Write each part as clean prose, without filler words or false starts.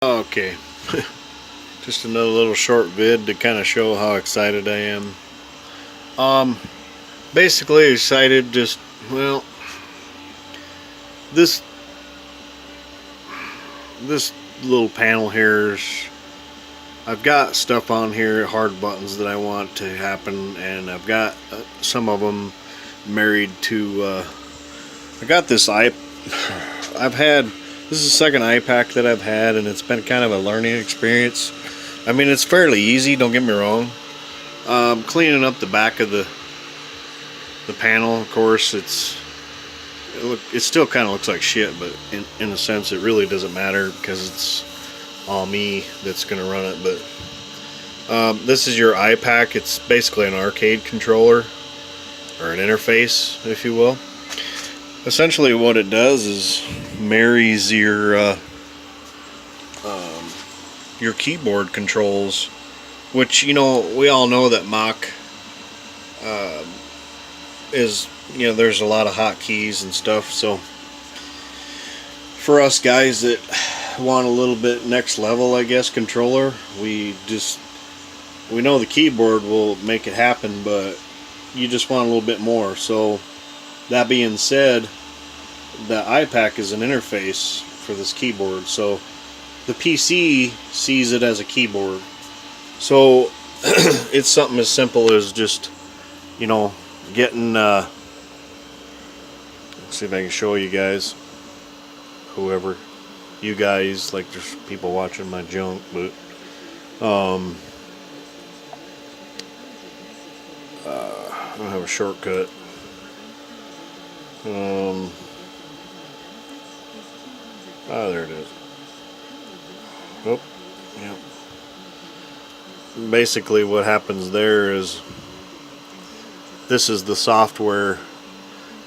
Okay, just another little short vid to kind of show how excited I am. Um, Basically excited. Just well, this this little panel here is. I've got stuff on here, hard buttons that I want to happen, and I've got some of them married to. I got this I've had. This is the second iPack that I've had, and it's been kind of a learning experience. I mean, it's fairly easy. Don't get me wrong. Cleaning up the back of the panel, of course, it still kind of looks like shit, but in a sense, it really doesn't matter because it's all me that's going to run it. But this is your iPack. It's basically an arcade controller or an interface, if you will. Essentially, what it does is marries your keyboard controls, which we all know that Mach is there's a lot of hotkeys and stuff. So for us guys that want a little bit next level, I guess, controller, we know the keyboard will make it happen, but you just want a little bit more. So that being said, the iPack is an interface for this keyboard, so the PC sees it as a keyboard. So it's something as simple as just getting let's see if I can show you guys, whoever you guys, like, there's people watching my junk, but I don't have a shortcut. There it is. Oh, yeah. Basically what happens there is this is the software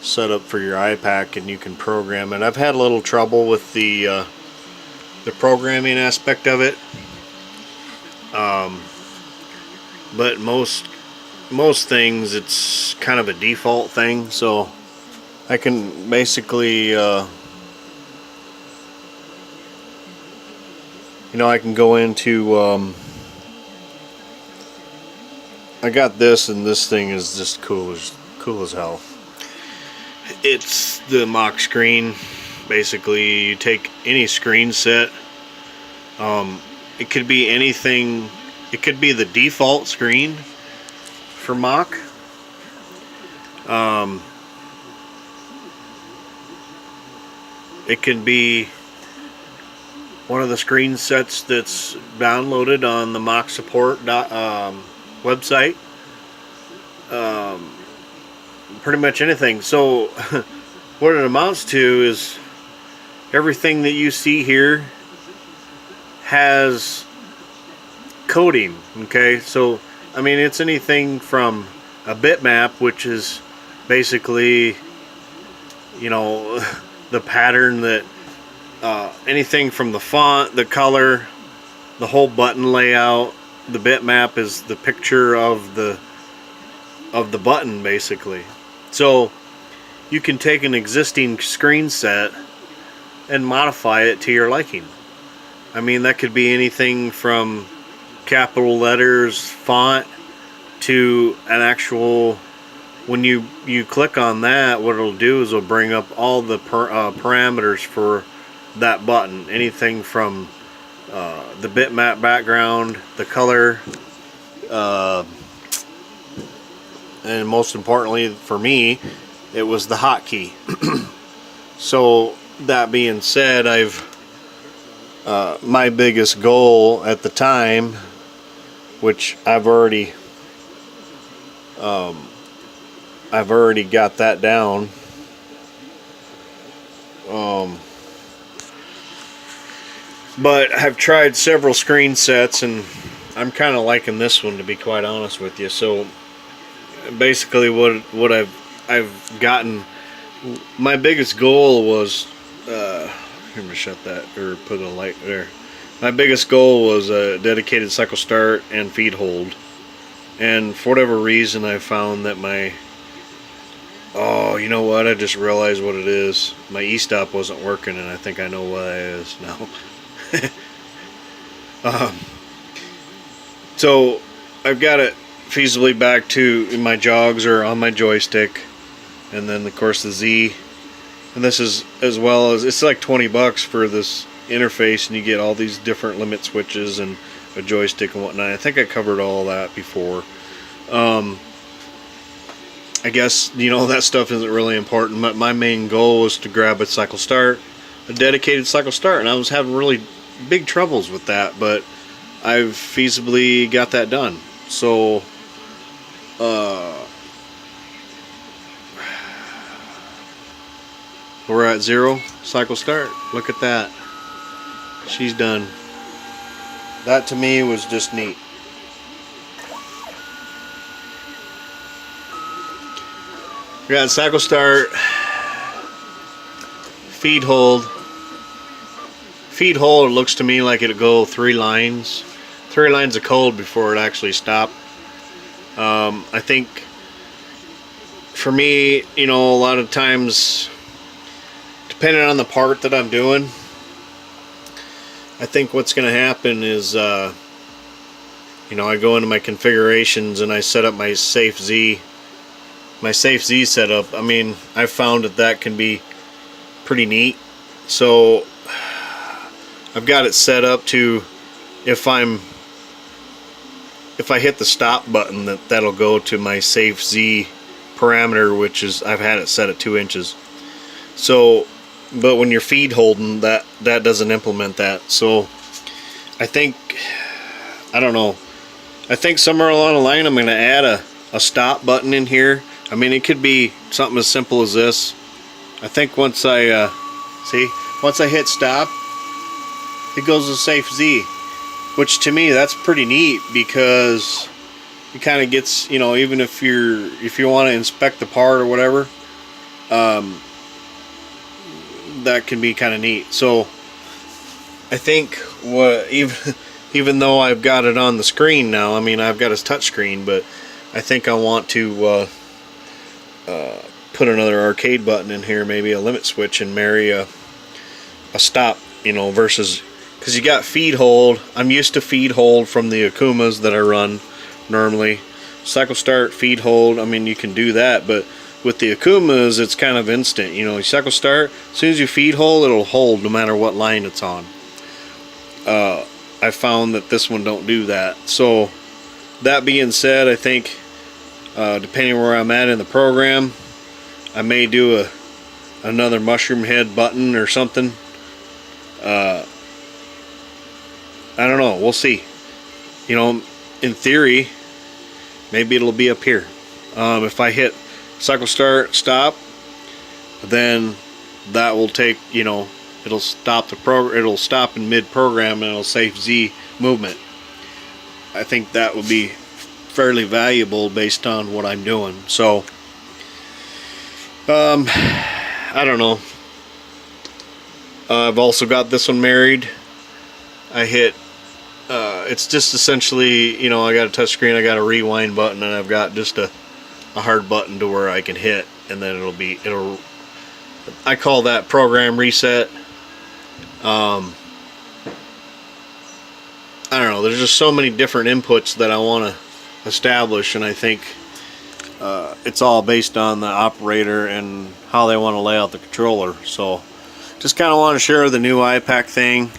set up for your iPack, and you can program it. I've had a little trouble with the programming aspect of it, but most things it's kind of a default thing, so I can basically I can go into I got this, and this thing is just cool as hell. It's the Mach screen. Basically, you take any screen set. It could be anything. It could be the default screen for Mach. It can be one of the screen sets that's downloaded on the Mach support website. Pretty much anything. So what it amounts to is everything that you see here has coding. Okay, so I mean, it's anything from a bitmap, which is basically the pattern that anything from the font, the color, the whole button layout. The bitmap is the picture of the button, basically. So you can take an existing screen set and modify it to your liking. I mean, that could be anything from capital letters, font, to an actual. When you click on that, what it'll do is it'll bring up all the parameters for that button. Anything from the bitmap background, the color, and most importantly for me, it was the hotkey. So that being said, my biggest goal at the time, which I've already got that down. But I've tried several screen sets, and I'm kind of liking this one, to be quite honest with you. So basically, what I've gotten, my biggest goal was let me shut that or put a light there. My biggest goal was a dedicated cycle start and feed hold, and for whatever reason, I found that you know what? I just realized what it is. My e-stop wasn't working, and I think I know what it is now. Um, so I've got it feasibly back to my jogs or on my joystick, and then of course the Z, and this is as well as it's like $20 for this interface, and you get all these different limit switches and a joystick and whatnot. I think I covered all that before. I guess, you know, that stuff isn't really important, but my main goal was to grab a cycle start, a dedicated cycle start, and I was having really big troubles with that, but I've feasibly got that done. So we're at 0 cycle start. Look at that, she's done. That to me was just neat. We got cycle start, feed hold. Feed hold, it looks to me like it'll go 3 lines. 3 lines of code before it actually stopped. I think for me, you know, a lot of times, depending on the part that I'm doing, I think what's going to happen is, you know, I go into my configurations and I set up my Safe Z. My Safe Z setup, I mean, I've found that that can be pretty neat. So I've got it set up to, if I hit the stop button, that'll go to my Safe Z parameter, which is, I've had it set at 2 inches. So, but when you're feed holding, that doesn't implement that. So I think, I don't know, I think somewhere along the line I'm going to add a stop button in here. I mean, it could be something as simple as this. I think once I once I hit stop, it goes to Safe Z, which to me that's pretty neat, because it kind of gets, you know, even if you want to inspect the part or whatever, that can be kind of neat. So I think what even though I've got it on the screen now, I mean, I've got a touch screen, but I think I want to put another arcade button in here, maybe a limit switch, and marry a stop, you know, versus, because you got feed hold. I'm used to feed hold from the Akumas that I run normally. Cycle start, feed hold, I mean, you can do that, but with the Akumas it's kind of instant. You know, you cycle start, as soon as you feed hold, it'll hold no matter what line it's on. I found that this one don't do that. So that being said, I think depending where I'm at in the program, I may do another mushroom head button or something. I don't know, we'll see. You know, in theory, maybe it'll be up here. If I hit cycle start, stop, then that will take, you know, it'll stop it'll stop in mid program, and it'll Safe Z movement. I think that would be fairly valuable based on what I'm doing. So I don't know. I've also got this one married. I hit it's just essentially, you know, I got a touch screen, I got a rewind button, and I've got just a hard button to where I can hit, and then it'll I call that program reset. I don't know, there's just so many different inputs that I want to establish, and I think it's all based on the operator and how they want to lay out the controller. So just kind of want to share the new iPAQ thing.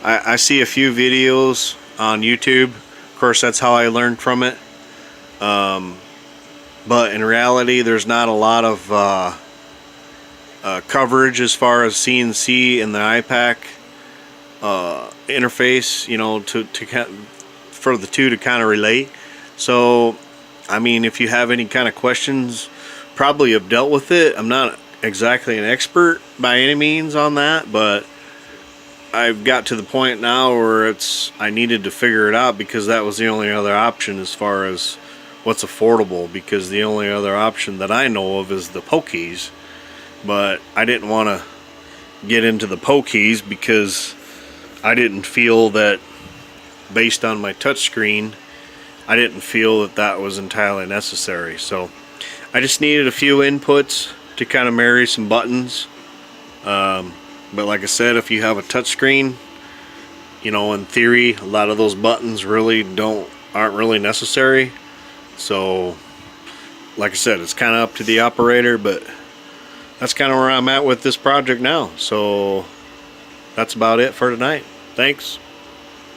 I see a few videos on YouTube. Of course, that's how I learned from it. But in reality, there's not a lot of coverage as far as CNC and the iPAQ interface, you know, for the two to kind of relate. So I mean, if you have any kind of questions, probably have dealt with it. I'm not exactly an expert by any means on that, but I've got to the point now where I needed to figure it out, because that was the only other option as far as what's affordable, because the only other option that I know of is the Pokeys. But I didn't want to get into the Pokeys because I didn't feel that, based on my touchscreen, I didn't feel that that was entirely necessary. So I just needed a few inputs to kind of marry some buttons. But like I said, if you have a touchscreen, you know, in theory, a lot of those buttons really aren't really necessary. So, like I said, it's kind of up to the operator, but that's kind of where I'm at with this project now. So, that's about it for tonight. Thanks.